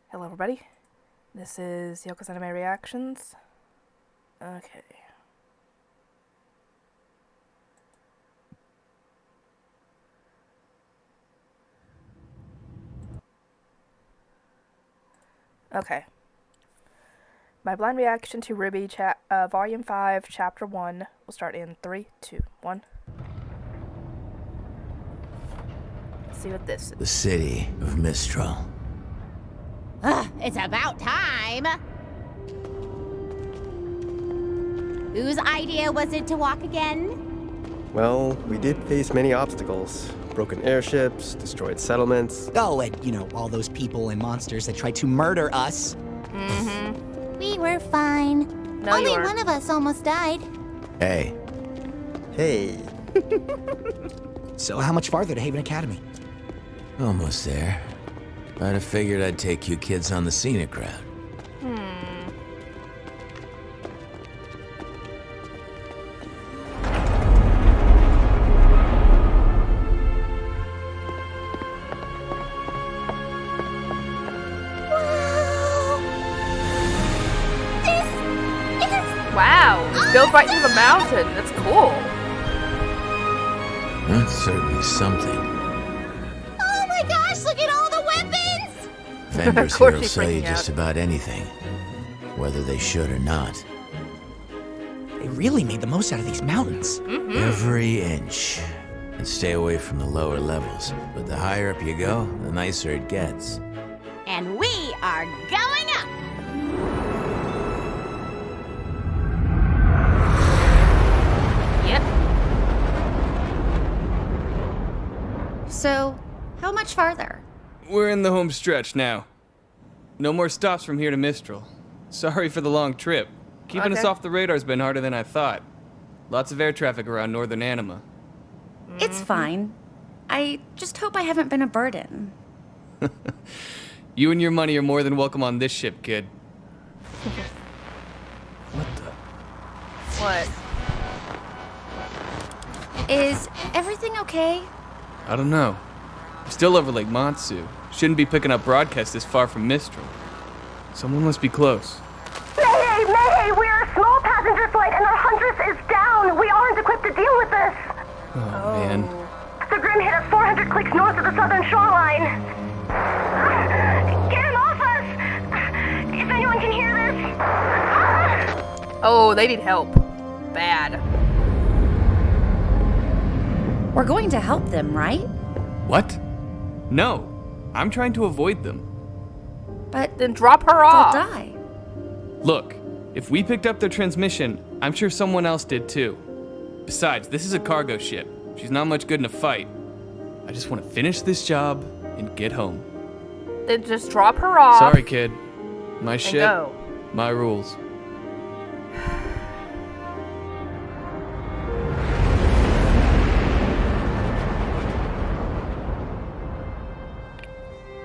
Hello everybody, this is Yoko's Anime Reactions. Okay. Okay. My blind reaction to RWBY Volume 5, Chapter 1 will start in 3, 2, 1. Let's see what this is. The city of Mistral. It's about time! Whose idea was it to walk again? Well, we did face many obstacles. Broken airships, destroyed settlements. Oh, and, all those people and monsters that tried to murder us. Mm-hmm. We were fine. No, Only you weren't. one of us almost died. Hey, Hey, So how much farther to Haven Academy? almost there. I'd have figured I'd take you kids on the scenic route. Wow, it's built right through the mountain. That's cool. That's certainly something. Oh my gosh, look at all the weapons! Vendors Of course here will she's sell you freaking just out. about anything, whether they should or not. They really made the most out of these mountains. Every inch. And stay away from the lower levels. But the higher up you go, the nicer it gets. And we are going up! Yep. So, how much farther? We're in the home stretch now. No more stops from here to Mistral. Sorry for the long trip. Keeping us Okay. off the radar's been harder than I thought. Lots of air traffic around northern Anima. It's fine. I just hope I haven't been a burden. You and your money are more than welcome on this ship, kid. What? Is everything okay? I don't know. We're still over Lake Matsu. Shouldn't be picking up broadcasts this far from Mistral. Someone must be close. Mayday! Mayday! We're a small passenger flight and our Huntress is down! We aren't equipped to deal with this! Oh, man. The Grim hit us 400 clicks north of the southern shoreline. Get him off us! If anyone can hear this... Oh, they need help. Bad. We're going to help them, right? What? No. I'm trying to avoid them. But Then drop her they'll off. die. Look, if we picked up their transmission, I'm sure someone else did too. Besides, this is a cargo ship. She's not much good in a fight. I just want to finish this job and get home. Then just drop her off. Sorry, kid. My And ship, go. my rules.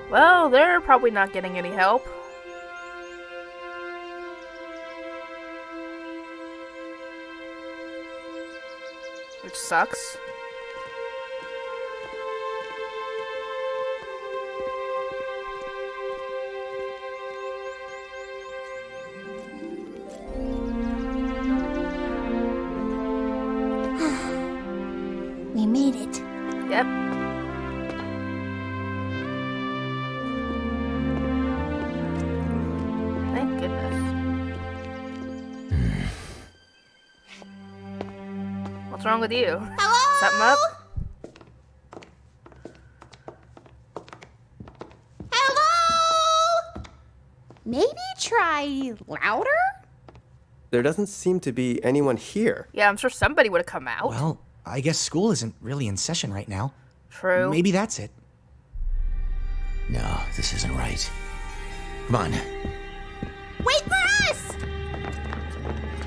Well, they're probably not getting any help. Which sucks. We made it. Yep. Thank goodness. What's wrong with you? Hello? Something up? Hello? Maybe try louder? there doesn't seem to be anyone here. Yeah, I'm sure somebody would have come out. Well, I guess school isn't really in session right now. True. Maybe that's it. No, this isn't right. Come on. Wait for us!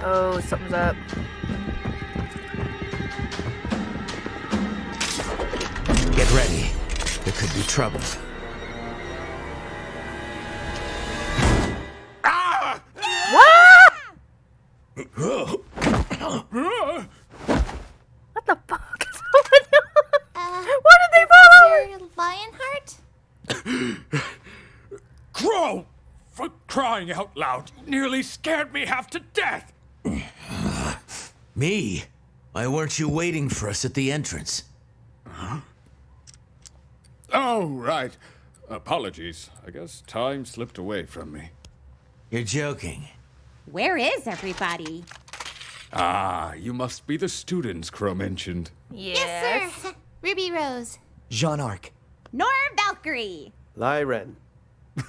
Oh, something's up. Get ready. There could be trouble. What the fuck is going on? What did they follow? Professor Lionheart? Oh, for crying out loud, you nearly scared me half to death! Me? Why weren't you waiting for us at the entrance? Huh? Oh, right. Apologies. I guess time slipped away from me. You're joking. Where is everybody? Ah, you must be the students Crow mentioned. Yes, sir. Ruby Rose. Jean Arc. Nor Valkyrie. Lyren.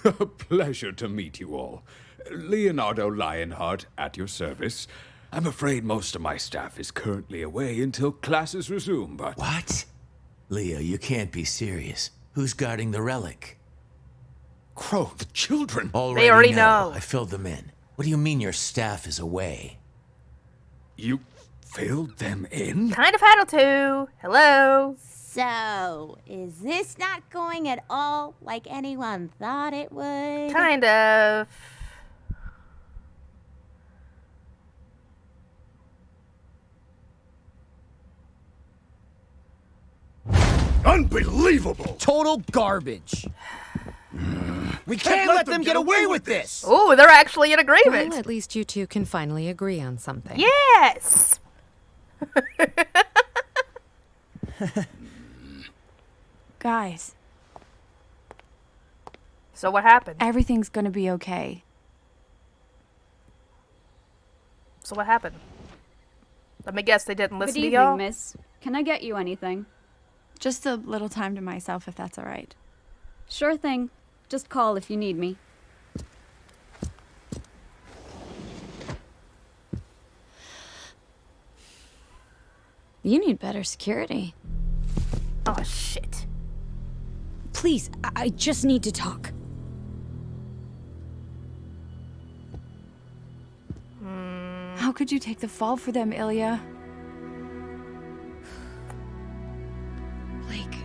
A pleasure to meet you all. Leonardo Lionheart, at your service. I'm afraid most of my staff is currently away until classes resume, but... What? Leo, you can't be serious. Who's guarding the relic? Crow, the children! They already know. I filled them in. What do you mean your staff is away? You filled them in? Kind of had to. Hello. So, is this not going at all like anyone thought it would? Kind of. Unbelievable! Total garbage. We can't let them get away with this! Oh, they're actually in agreement. Well, at least you two can finally agree on something. Yes. Guys, So what happened? everything's gonna be okay. So what happened? Let me guess, they didn't listen Good to evening, y'all? miss. Can I get you anything? Just a little time to myself, if that's all right. Sure thing. Just call if you need me. You need better security. Oh, shit. Please, I just need to talk. How could you take the fall for them, Ilya? Blake,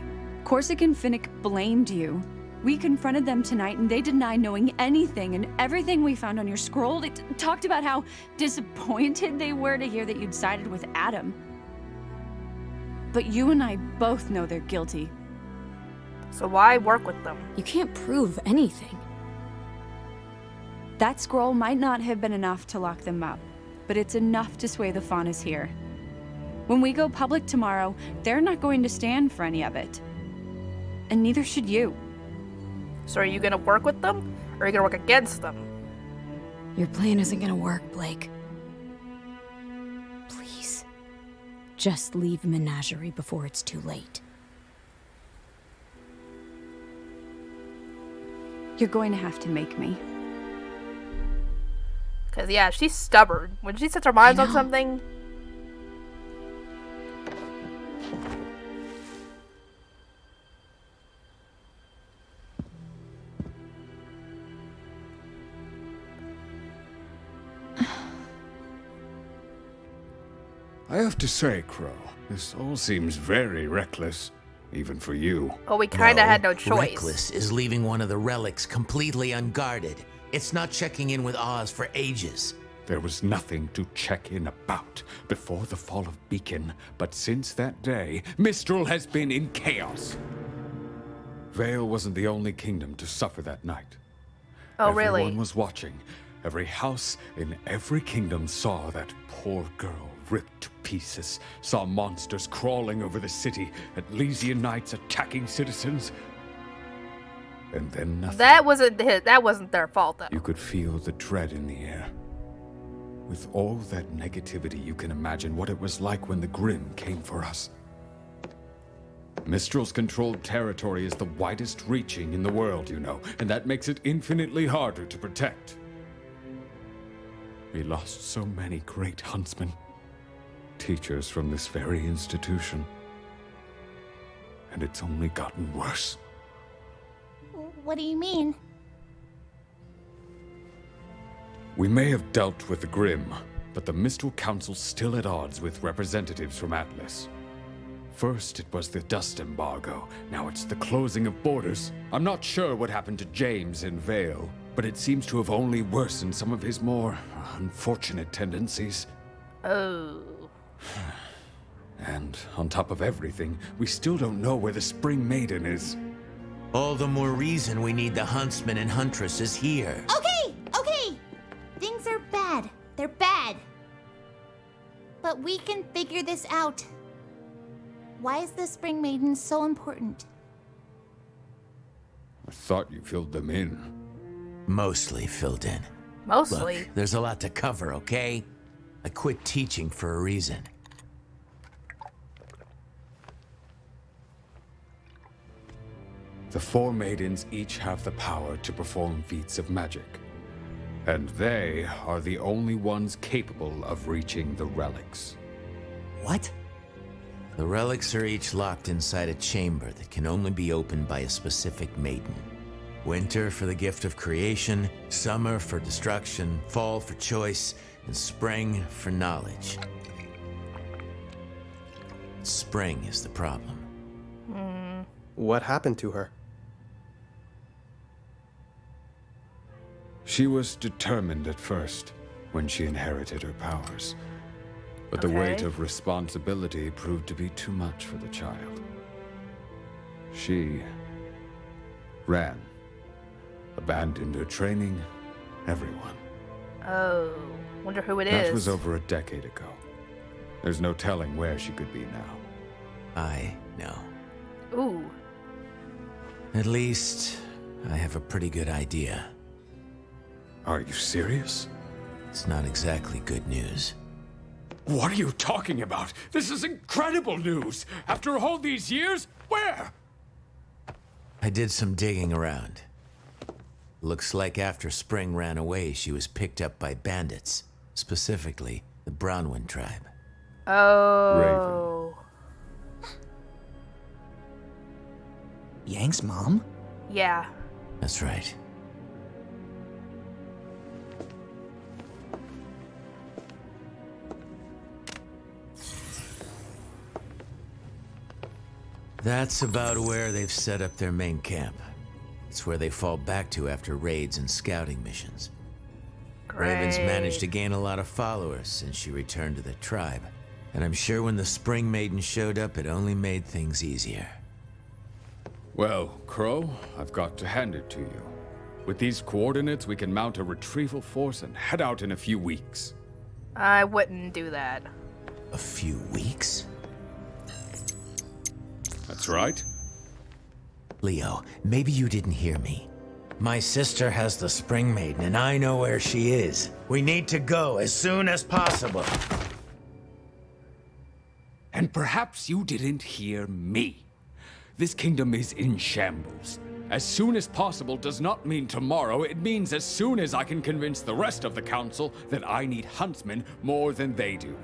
Corsican Finnick blamed you. We confronted them tonight and they denied knowing anything, and everything we found on your scroll, it talked about how disappointed they were to hear that you'd sided with Adam. But you and I both know they're guilty. So why work with them? You can't prove anything. That scroll might not have been enough to lock them up, but it's enough to sway the Faunas here. When we go public tomorrow, they're not going to stand for any of it. And neither should you. So are you gonna work with them, or are you gonna work against them? Your plan isn't gonna work, Blake. Please. Just leave Menagerie before it's too late. You're going to have to make me. Because, yeah, she's stubborn. When she sets her mind on something... I have to say, Crow, this all seems very reckless, even for you. Well, we kinda had no choice. Reckless is leaving one of the relics completely unguarded. It's not checking in with Oz for ages. There was nothing to check in about before the fall of Beacon, but since that day, Mistral has been in chaos. Vale wasn't the only kingdom to suffer that night. Oh, Everyone really? was watching. Every house in every kingdom saw that poor girl ripped to pieces, saw monsters crawling over the city, Atlesian knights attacking citizens. And then nothing. That wasn't their fault, though. You could feel the dread in the air. With all that negativity, you can imagine what it was like when the Grimm came for us. Mistral's controlled territory is the widest reaching in the world, you know, and that makes it infinitely harder to protect. We lost so many great huntsmen, teachers from this very institution. And it's only gotten worse. What do you mean? We may have dealt with the Grimm, but the Mistral Council's still at odds with representatives from Atlas. First, it was the dust embargo. Now it's the closing of borders. I'm not sure what happened to James in Vale, but it seems to have only worsened some of his more unfortunate tendencies. Oh. And on top of everything, we still don't know where the Spring Maiden is. All the more reason we need the huntsmen and huntresses here. Okay, okay. Things are bad. They're bad. But we can figure this out. Why is the Spring Maiden so important? I thought you filled them in. Mostly filled in. Mostly? Look, there's a lot to cover, okay? I quit teaching for a reason. The 4 maidens each have the power to perform feats of magic. And they are the only ones capable of reaching the relics. What? The relics are each locked inside a chamber that can only be opened by a specific maiden. Winter for the gift of creation, summer for destruction, fall for choice, and spring for knowledge. Spring is the problem. What happened to her? She was determined at first when she inherited her powers. But the weight of responsibility proved to be too much for the child. She ran, abandoned her training, everyone. Oh, wonder who it is. That was over a decade ago. There's no telling where she could be now. I know. Ooh. At least, I have a pretty good idea. Are you serious? It's not exactly good news. What are you talking about? This is incredible news! After all these years, where? I did some digging around. Looks like after Spring ran away, she was picked up by bandits. Specifically, the Brownwind tribe. Oh. Yang's mom? Yeah. That's right. That's about where they've set up their main camp. It's where they fall back to after raids and scouting missions. Raven's managed to gain a lot of followers since she returned to the tribe. And I'm sure when the Spring Maiden showed up, it only made things easier. Well, Crow, I've got to hand it to you. With these coordinates, we can mount a retrieval force and head out in a few weeks. I wouldn't do that. A few weeks? That's right. Leo, maybe you didn't hear me. My sister has the Spring Maiden, and I know where she is. We need to go as soon as possible. And perhaps you didn't hear me. This kingdom is in shambles. As soon as possible does not mean tomorrow. It means as soon as I can convince the rest of the council that I need huntsmen more than they do.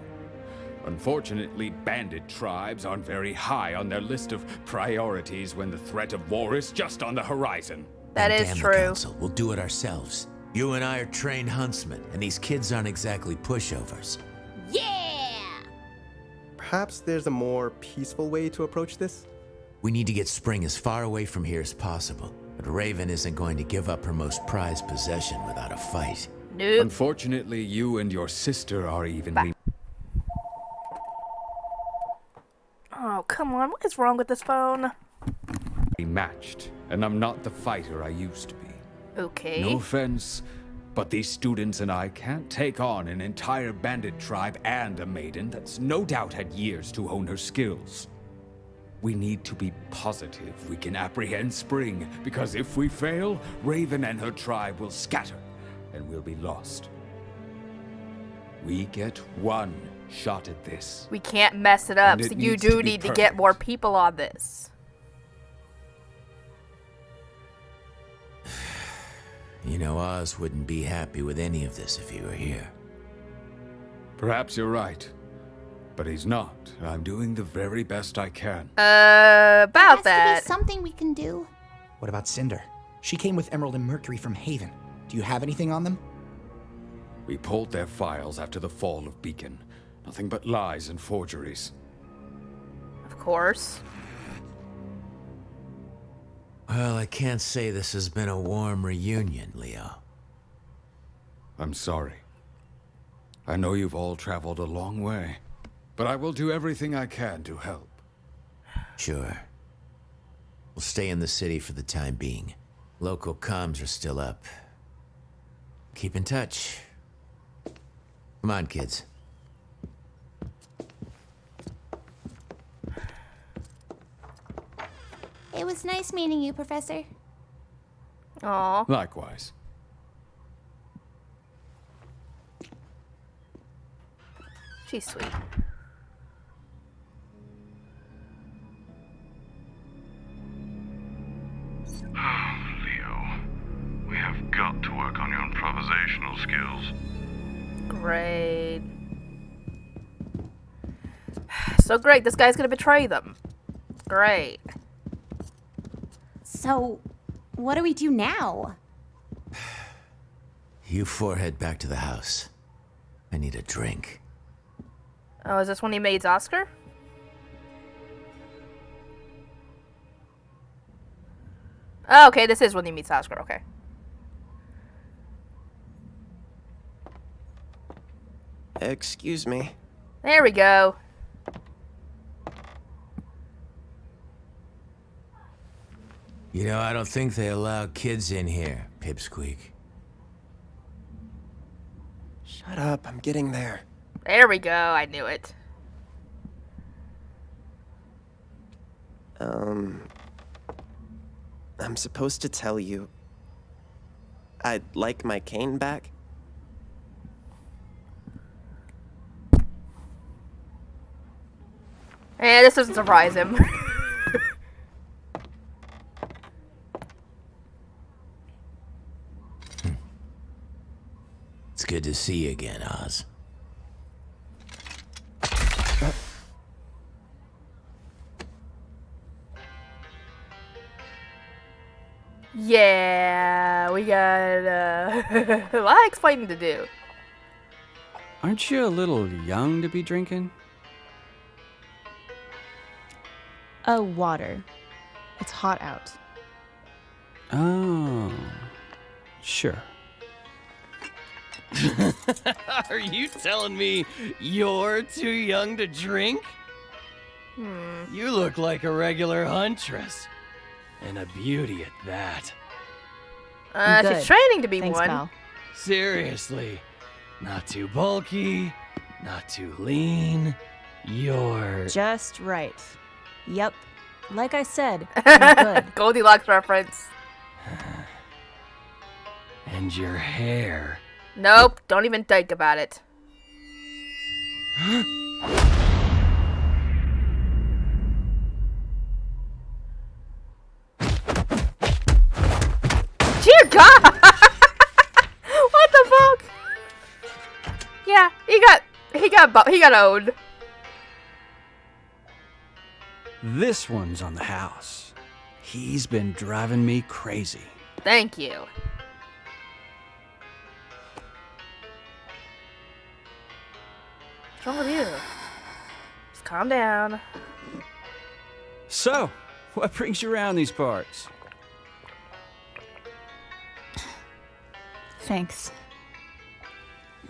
Unfortunately, bandit tribes aren't very high on their list of priorities when the threat of war is just on the horizon. That is true. The council. We'll do it ourselves. You and I are trained huntsmen, and these kids aren't exactly pushovers. Yeah! Perhaps there's a more peaceful way to approach this? We need to get Spring as far away from here as possible, but Raven isn't going to give up her most prized possession without a fight. Nope. Unfortunately, you and your sister are evenly Oh, come on. What is wrong with this phone? matched, and I'm not the fighter I used to be. Okay. No offense, but these students and I can't take on an entire bandit tribe and a maiden that's no doubt had years to hone her skills. We need to be positive we can apprehend Spring, because if we fail, Raven and her tribe will scatter, and we'll be lost. We get one shot at this. We can't mess it up, And so it you needs do to be need to get more people on this. You know, Oz wouldn't be happy with any of this if he were here. Perhaps you're right, but he's not. I'm doing the very best I can. About There has to be something we can do. What about Cinder? She came with Emerald and Mercury from Haven. Do you have anything on them? We pulled their files after the fall of Beacon. Nothing but lies and forgeries. Of course. Well, I can't say this has been a warm reunion, Leo. I'm sorry. I know you've all traveled a long way, but I will do everything I can to help. Sure. We'll stay in the city for the time being. Local comms are still up. Keep in touch. Come on, kids. It was nice meeting you, Professor. Aw. Likewise. She's sweet. Leo, we have got to work on your improvisational skills. Great. So great, this guy's gonna betray them. Great. So, what do we do now? You four head back to the house. I need a drink. Oh, is this when he meets Oscar? Oh, okay, this is when he meets Oscar, okay. Excuse me. There we go. You know, I don't think they allow kids in here, Pipsqueak. Shut up, I'm getting there. There we go, I knew it. I'm supposed to tell you I'd like my cane back. This doesn't surprise him. It's good to see you again, Oz. Yeah, we got a lot of explaining to do. Aren't you a little young to be drinking? Oh, water. It's hot out. Oh, sure. Are you telling me you're too young to drink? You look like a regular huntress. And a beauty at that. She's training to be Thanks, one. pal. Seriously. Not too bulky, not too lean. You're... Just right. Yep. Like I said, I'm good. Goldilocks reference. And your hair. Nope, don't even think about it. Dear God! What the fuck? Yeah, he got owned. This one's on the house. He's been driving me crazy. Thank you. What's wrong with you? Just calm down. So, what brings you around these parts? Thanks.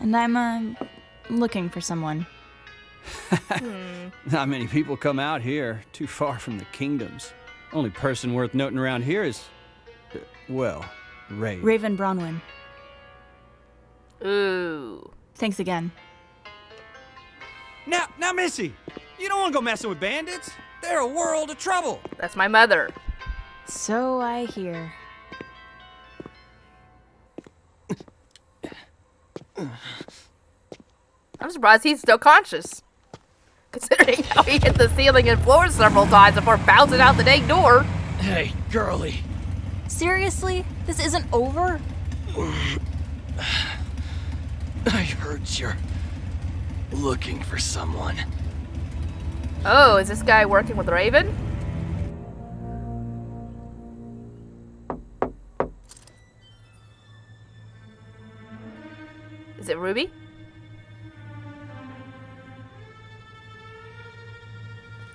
And I'm, looking for someone. Not many people come out here, too far from the kingdoms. Only person worth noting around here is, well, Ray. Raven Bronwyn. Ooh. Thanks again. Now, Missy, you don't want to go messing with bandits. They're a world of trouble. That's my mother. So I hear. I'm surprised he's still conscious. Considering how he hit the ceiling and floor several times before bouncing out the dang door. Hey, girlie. Seriously? This isn't over? I heard you're looking for someone. Oh, is this guy working with Raven? Is it Ruby?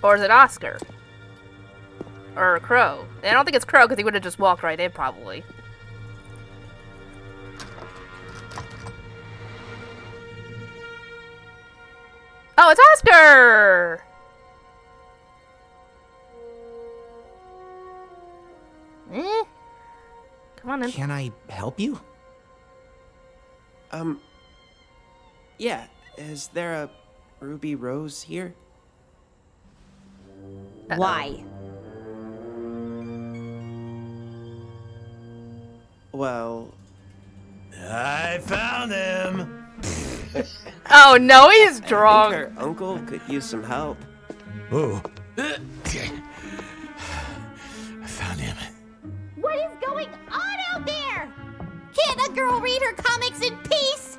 Or is it Oscar? Or Crow? I don't think it's Crow because he would have just walked right in probably. Oh, it's Oscar! Come on in. Can I help you? Yeah. Is there a ruby rose here? Why? Well... I found him! Oh no, he's I think drunk. her uncle could use some help. Oh. I found him. What is going on out there? Can't a girl read her comics in peace?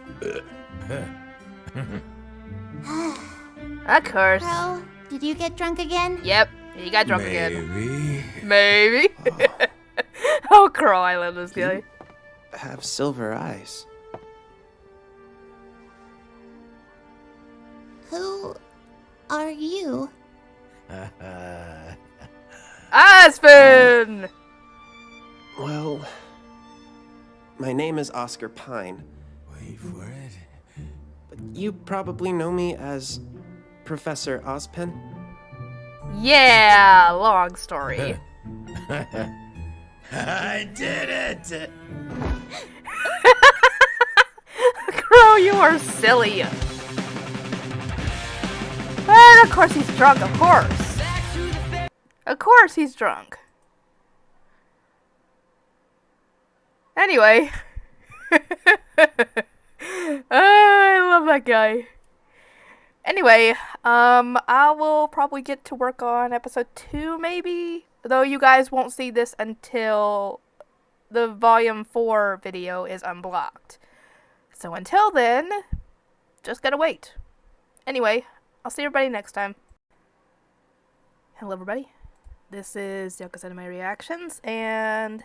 Of course. Bro, did you get drunk again? Yep, he got drunk again. Maybe. Maybe. Oh, Crow, I love this guy. Have silver eyes. Who are you? Aspen! Well, my name is Oscar Pine. Wait for it. But you probably know me as Professor Ozpen. Yeah, long story. I did it! Crow, you are silly. And of course he's drunk, of course. Of course he's drunk. Anyway. I love that guy. Anyway, I will probably get to work on episode 2 maybe. Though you guys won't see this until the volume 4 video is unblocked. So until then, just gotta wait. Anyway, I'll see everybody next time. Hello everybody. This is Yoko Cinema Reactions, and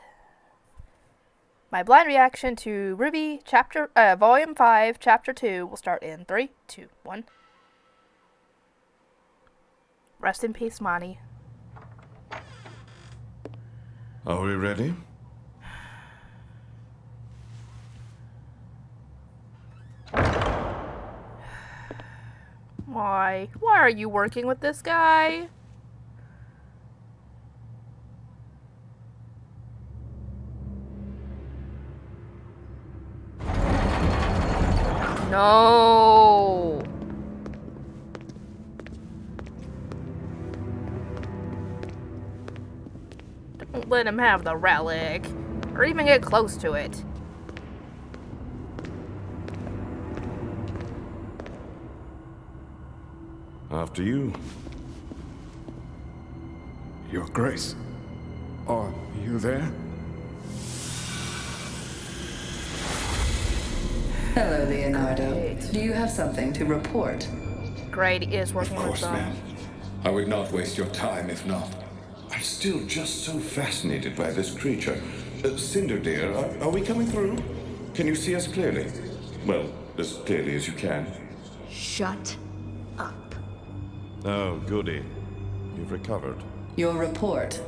my blind reaction to RWBY Volume 5, Chapter 2 will start in 3, 2, 1. Rest in peace, Monty. Are we ready? Why? Why are you working with this guy? No. Don't let him have the relic, or even get close to it. After you. Your Grace. Are you there? Hello, Leonardo. Do you have something to report? Great, he is working Of with course, them. ma'am. I would not waste your time if not. I'm still just so fascinated by this creature. Cinder dear, are we coming through? Can you see us clearly? Well, as clearly as you can. Shut up. Oh, goody. You've recovered. Your report.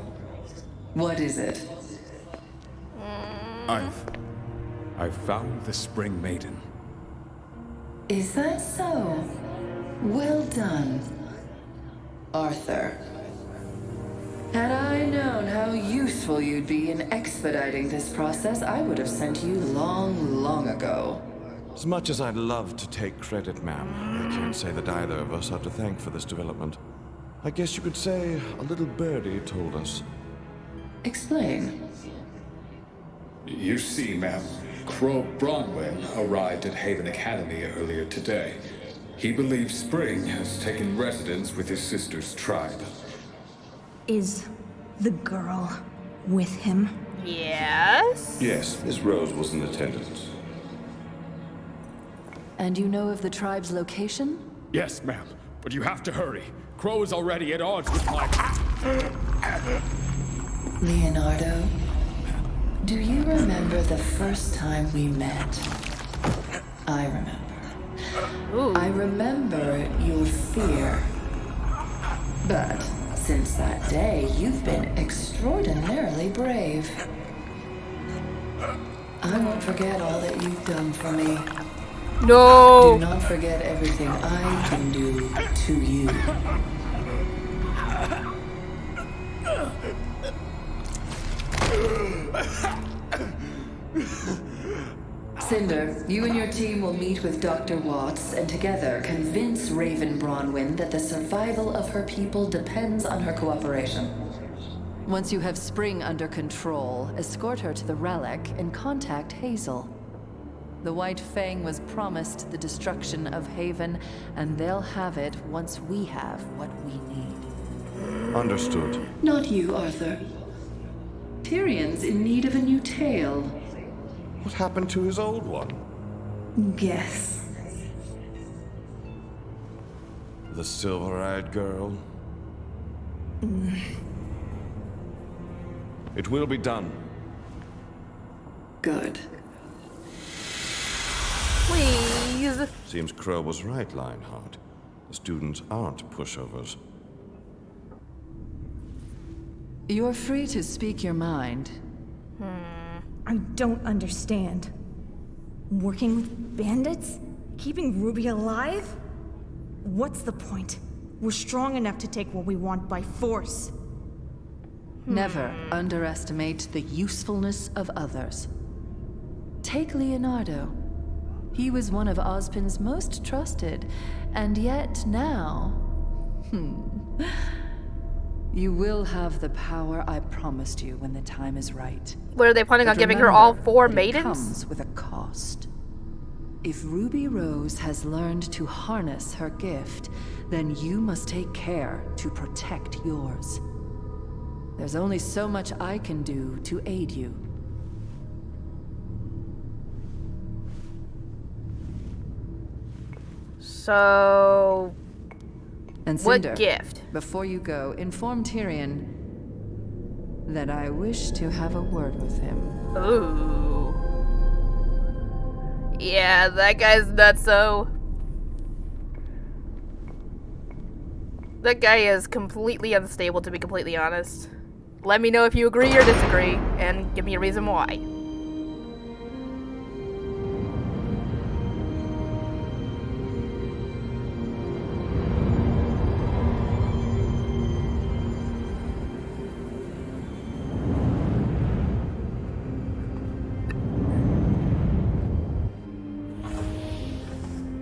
What is it? I've found the Spring Maiden. Is that so? Well done, Arthur. Had I known how useful you'd be in expediting this process, I would have sent you long ago. As much as I'd love to take credit, ma'am, I can't say that either of us are to thank for this development. I guess you could say a little birdie told us. Explain. You see, ma'am, Crow Bronwyn arrived at Haven Academy earlier today. He believes Spring has taken residence with his sister's tribe. Is the girl with him? Yes? Yes, Miss Rose was in attendance. And you know of the tribe's location? Yes, ma'am, but you have to hurry. Crow is already at odds with my... Leonardo, do you remember the first time we met? I remember. Ooh. I remember your fear. But since that day, you've been extraordinarily brave. I won't forget all that you've done for me. No! Do not forget everything I can do to you. Cinder, you and your team will meet with Dr. Watts and together convince Raven Bronwyn that the survival of her people depends on her cooperation. Once you have Spring under control, escort her to the relic and contact Hazel. The White Fang was promised the destruction of Haven, and they'll have it once we have what we need. Understood. Not you, Arthur. Tyrion's in need of a new tail. What happened to his old one? Guess. The silver-eyed girl? It will be done. Good. Please. Seems Crow was right, Lionheart. The students aren't pushovers. You're free to speak your mind. I don't understand. Working with bandits? Keeping Ruby alive? What's the point? We're strong enough to take what we want by force. Never underestimate the usefulness of others. Take Leonardo. He was one of Ozpin's most trusted, and yet now... You will have the power I promised you when the time is right. What are they planning on But giving her all remember 4 that maidens? It comes with a cost. If Ruby Rose has learned to harness her gift, then you must take care to protect yours. There's only so much I can do to aid you. So... And what Cinder, gift? Before you go, inform Tyrion that I wish to have a word with him. Ooh. Yeah, that guy's nutso. That guy is completely unstable, to be completely honest. Let me know if you agree or disagree, and give me a reason why.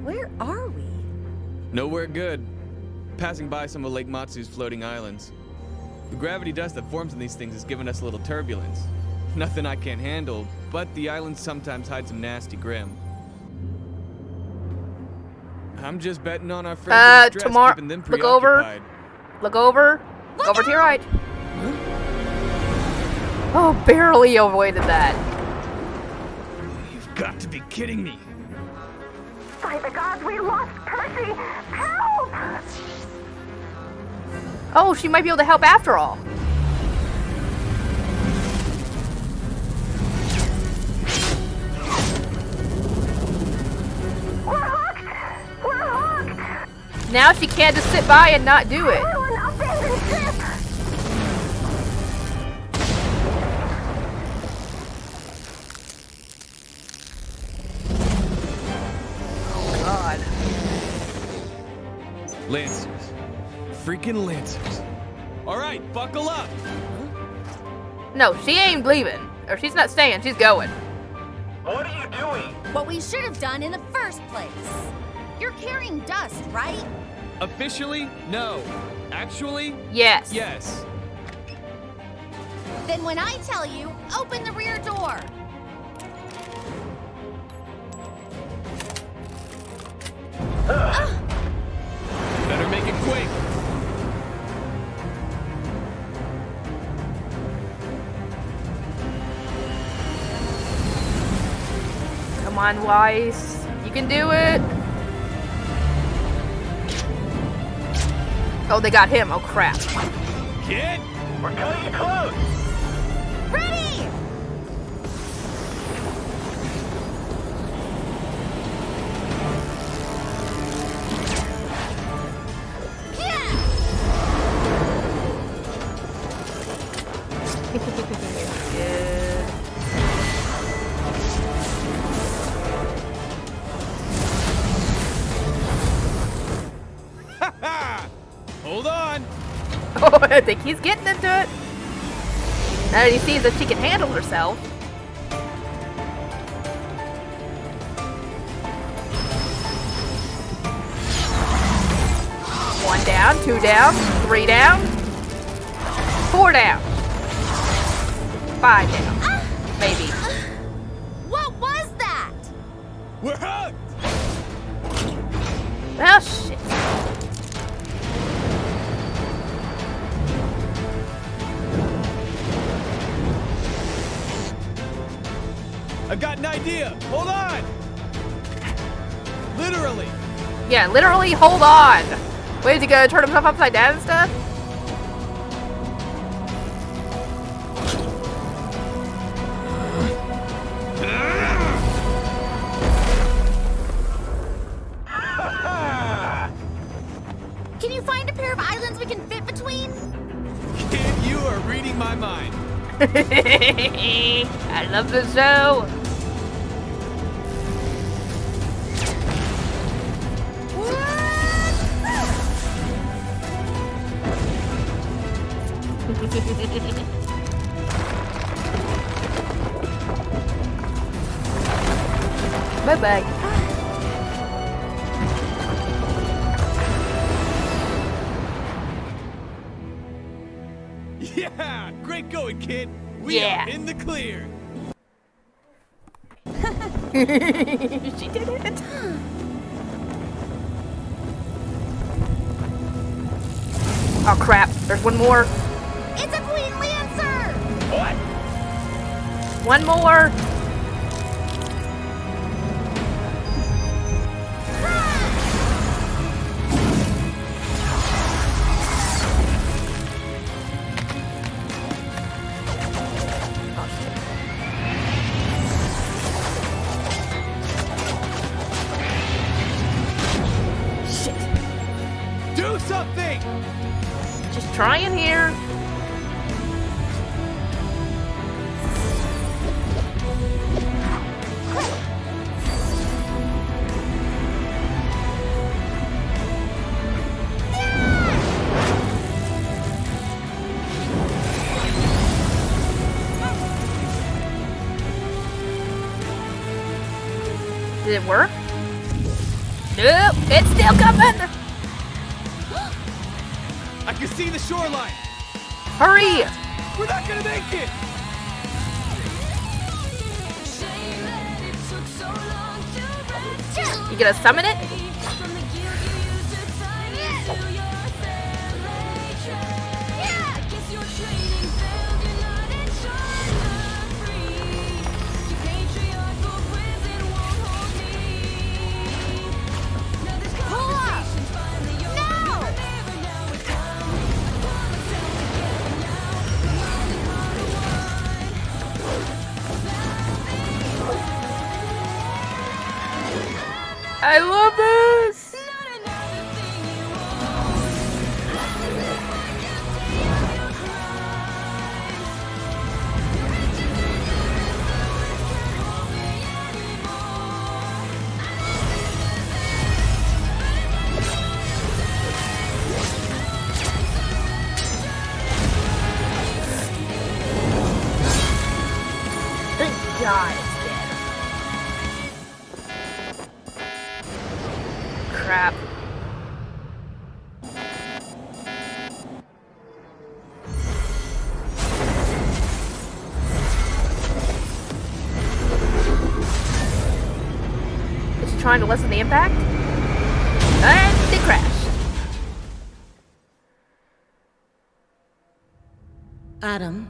Where are we? Nowhere good. Passing by some of Lake Matsu's floating islands. The gravity dust that forms in these things has given us a little turbulence. Nothing I can't handle, but the islands sometimes hide some nasty grim. I'm just betting on our friends in distress, keeping them look over. preoccupied. Look over. Look over to your right. Oh, barely avoided that. You've got to be kidding me. By the gods, we lost Percy! Help! Oh, she might be able to help after all. We're hooked! We're hooked! Now she can't just sit by and not do it. We're an abandoned ship! Oh, God. Lancers. Freaking Lancers. Alright, buckle up! No, she ain't leaving. Or she's not staying, she's going. What are you doing? What we should have done in the first place. You're carrying dust, right? Officially, no. Actually, yes. Yes. Then when I tell you, open the rear door. Better make it quick. Come on, Weiss. You can do it. Oh, they got him. Oh, crap. Kid, we're cutting close. Ready! Hold on. Oh, I think he's getting into it. Now that he sees that she can handle herself. down, 2 down, 3 down, 4 down, 5 down, maybe. What was that? We're hugged! Well, shit. I got an idea. Hold on. Literally. Yeah, literally, hold on. Wait, is he gonna turn himself upside down and stuff? Can you find a pair of islands we can fit between? Kid, you are reading my mind. I love the show. Bye-bye. Yeah, great going, kid. We are in the clear. She did it. Oh crap, there's one more. It's a Queen Lancer! What? One more. Do something! Just trying here. Did it work? Nope, it's still coming. I can see the shoreline. Hurry! We're not gonna make it. You gonna summon it? I love this! Thank God it's dead. Crap. Is she trying to lessen the impact? And it crashed. Adam,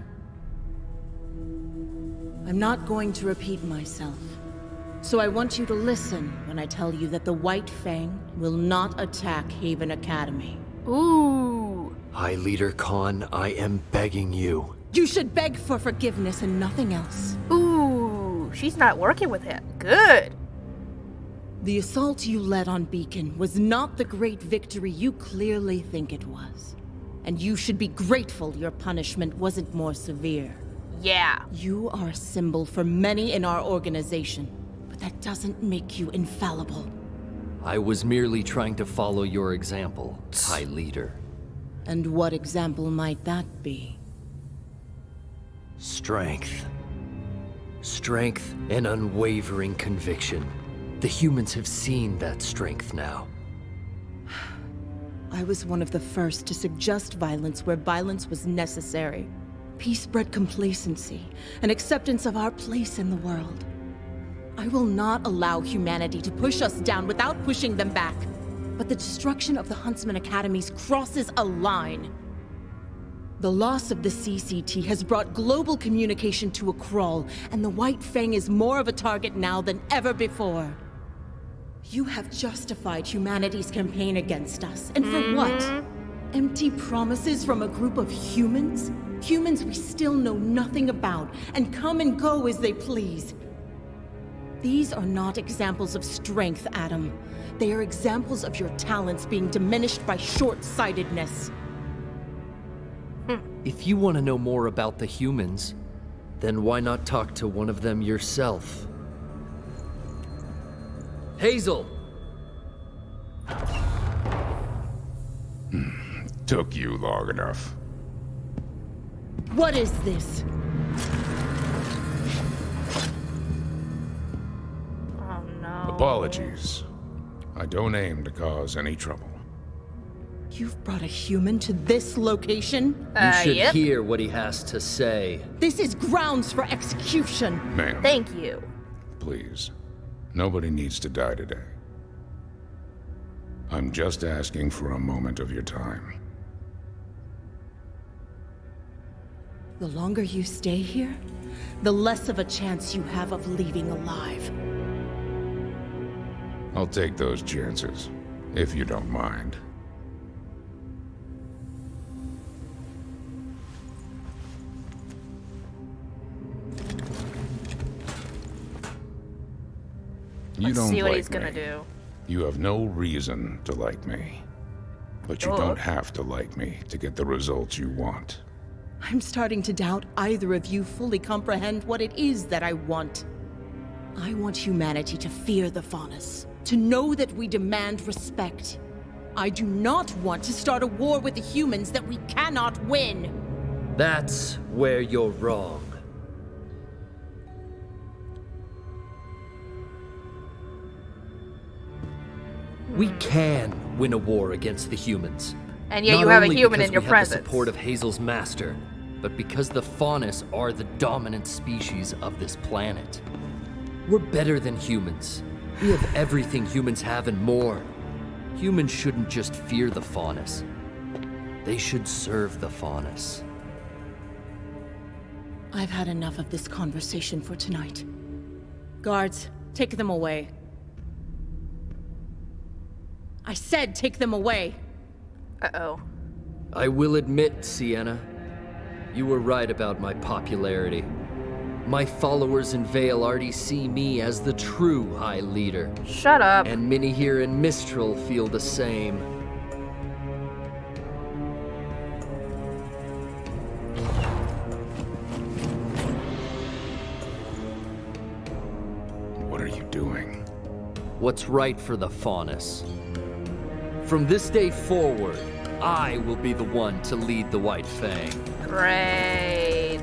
I'm not going to repeat myself. So I want you to listen when I tell you that the White Fang will not attack Haven Academy. Ooh. High Leader Khan, I am begging you. You should beg for forgiveness and nothing else. Ooh, she's not working with him. Good. The assault you led on Beacon was not the great victory you clearly think it was. And you should be grateful your punishment wasn't more severe. Yeah. You are a symbol for many in our organization. That doesn't make you infallible. I was merely trying to follow your example, High Leader. And what example might that be? Strength. Strength and unwavering conviction. The humans have seen that strength now. I was one of the first to suggest violence where violence was necessary. Peace bred complacency, and acceptance of our place in the world. I will not allow humanity to push us down without pushing them back. But the destruction of the Huntsman Academies crosses a line. The loss of the CCT has brought global communication to a crawl, and the White Fang is more of a target now than ever before. You have justified humanity's campaign against us, and for what? Empty promises from a group of humans? Humans we still know nothing about, and come and go as they please. These are not examples of strength, Adam. They are examples of your talents being diminished by short-sightedness. If you want to know more about the humans, then why not talk to one of them yourself? Hazel! Took you long enough. What is this? Oh no. Apologies. I don't aim to cause any trouble. You've brought a human to this location? You should hear what he has to say. This is grounds for execution. Ma'am. Thank you. Please. Nobody needs to die today. I'm just asking for a moment of your time. The longer you stay here, the less of a chance you have of leaving alive. I'll take those chances, if you don't mind. Let's don't see what like he's gonna me. do. You have no reason to like me. But you don't have to like me to get the results you want. I'm starting to doubt either of you fully comprehend what it is that I want. I want humanity to fear the Faunus, to know that we demand respect. I do not want to start a war with the humans that we cannot win. That's where you're wrong. We can win a war against the humans. And yet you have a Not only human because in your we have presence. the support of Hazel's master, but because the Faunus are the dominant species of this planet. We're better than humans. We have everything humans have and more. Humans shouldn't just fear the Faunus. They should serve the Faunus. I've had enough of this conversation for tonight. Guards, take them away. I said take them away. Uh-oh. I will admit, Sienna, you were right about my popularity. My followers in Vale already see me as the true High Leader. Shut up. And many here in Mistral feel the same. What are you doing? What's right for the Faunus. From this day forward, I will be the one to lead the White Fang. Great.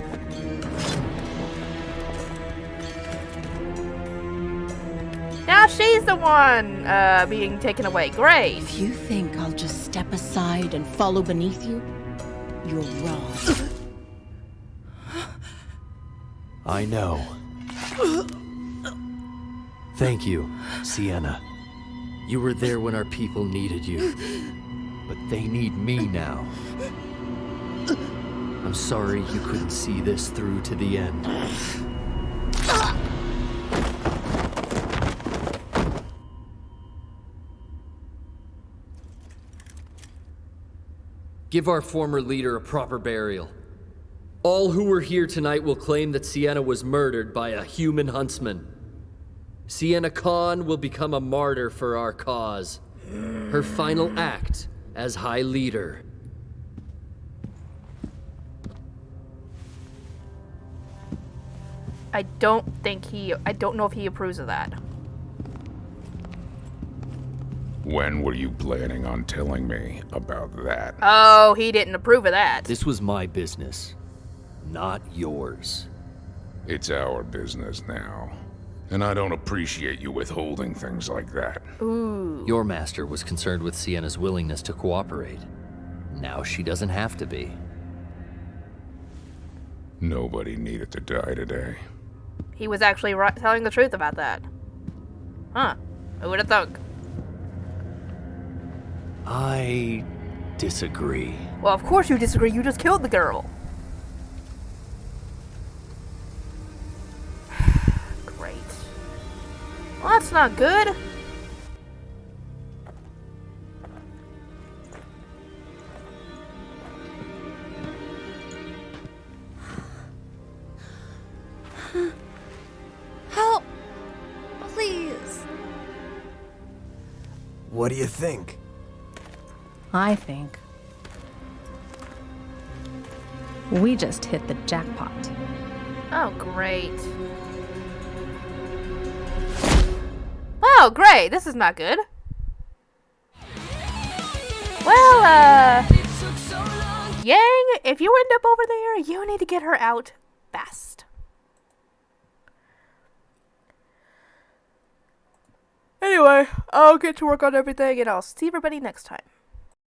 Now she's the one being taken away. Great. If you think I'll just step aside and follow beneath you, you're wrong. I know. Thank you, Sienna. You were there when our people needed you, but they need me now. I'm sorry you couldn't see this through to the end. Give our former leader a proper burial. All who were here tonight will claim that Sienna was murdered by a human huntsman. Sienna Khan will become a martyr for our cause. Her final act as High Leader. I don't know if he approves of that. When were you planning on telling me about that? Oh, he didn't approve of that. This was my business, not yours. It's our business now. And I don't appreciate you withholding things like that. Ooh. Your master was concerned with Sienna's willingness to cooperate. Now she doesn't have to be. Nobody needed to die today. He was actually telling the truth about that. Huh. Who would have thunk? I disagree. Well, of course you disagree. You just killed the girl. Great. Well, that's not good. Help! Please. What do you think? I think we just hit the jackpot. Oh, great. Oh, great. This is not good. Well, Yang, if you end up over there, you need to get her out fast. Anyway, I'll get to work on everything and I'll see everybody next time.